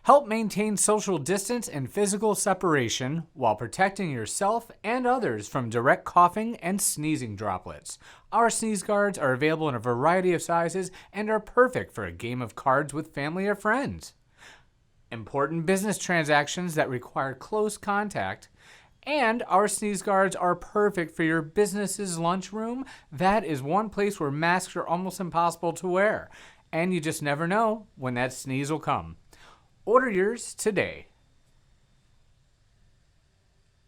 Help maintain social distance and physical separation while protecting yourself and others from direct coughing and sneezing droplets. Our sneeze guards are available in a variety of sizes and are perfect for a game of cards with family or friends. Important business transactions that require close contact. And our sneeze guards are perfect for your business's lunchroom. That is one place where masks are almost impossible to wear. And you just never know when that sneeze will come. Order yours today.